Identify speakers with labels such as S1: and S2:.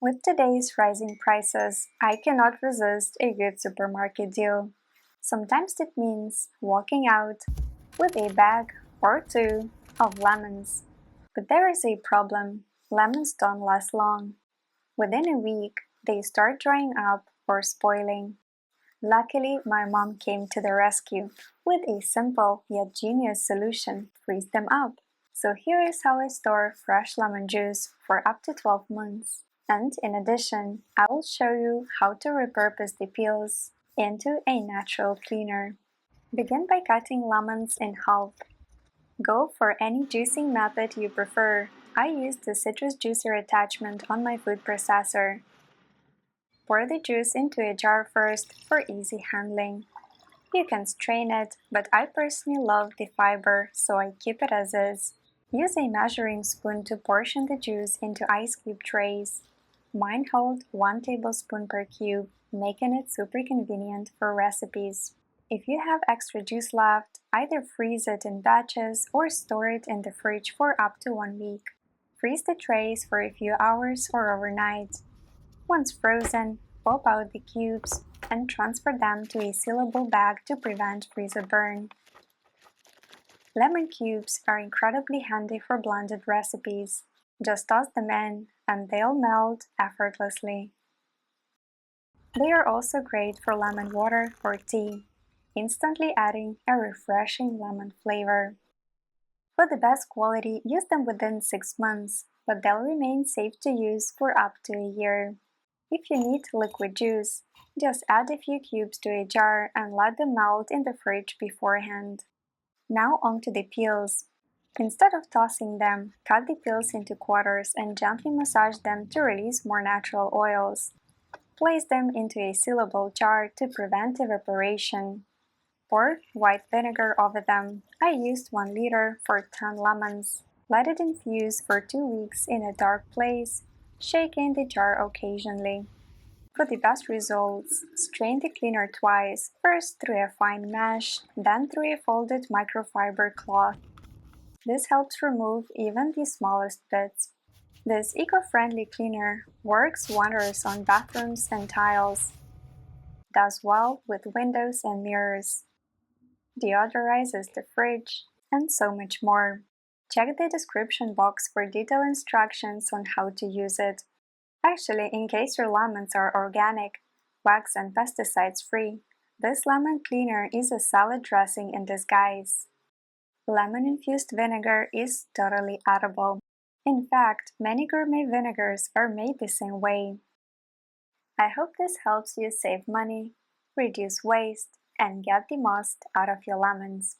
S1: With today's rising prices, I cannot resist a good supermarket deal. Sometimes it means walking out with a bag or two of lemons. But there is a problem. Lemons don't last long. Within a week, they start drying up or spoiling. Luckily, my mom came to the rescue with a simple yet genius solution: freeze them up. So here is how I store fresh lemon juice for up to 12 months. And in addition, I will show you how to repurpose the peels into a natural cleaner. Begin by cutting lemons in half. Go for any juicing method you prefer. I use the citrus juicer attachment on my food processor. Pour the juice into a jar first for easy handling. You can strain it, but I personally love the fiber, so I keep it as is. Use a measuring spoon to portion the juice into ice cube trays. Mine hold 1 tablespoon per cube, making it super convenient for recipes. If you have extra juice left, either freeze it in batches or store it in the fridge for up to 1 week. Freeze the trays for a few hours or overnight. Once frozen, pop out the cubes and transfer them to a sealable bag to prevent freezer burn. Lemon cubes are incredibly handy for blended recipes. Just toss them in and they'll melt effortlessly. They are also great for lemon water or tea, instantly adding a refreshing lemon flavor. For the best quality, use them within 6 months, but they'll remain safe to use for up to a year. If you need liquid juice, just add a few cubes to a jar and let them melt in the fridge beforehand. Now onto the peels. Instead of tossing them, cut the peels into quarters and gently massage them to release more natural oils. Place them into a sealable jar to prevent evaporation. Pour white vinegar over them. I used 1 liter for 10 lemons. Let it infuse for 2 weeks in a dark place, shaking the jar occasionally. For the best results, strain the cleaner twice, first through a fine mesh, then through a folded microfiber cloth. This helps remove even the smallest bits. This eco-friendly cleaner works wonders on bathrooms and tiles, does well with windows and mirrors, deodorizes the fridge, and so much more. Check the description box for detailed instructions on how to use it. Actually, in case your lemons are organic, wax and pesticides free, this lemon cleaner is a salad dressing in disguise. Lemon-infused vinegar is totally edible. In fact, many gourmet vinegars are made the same way. I hope this helps you save money, reduce waste, and get the most out of your lemons.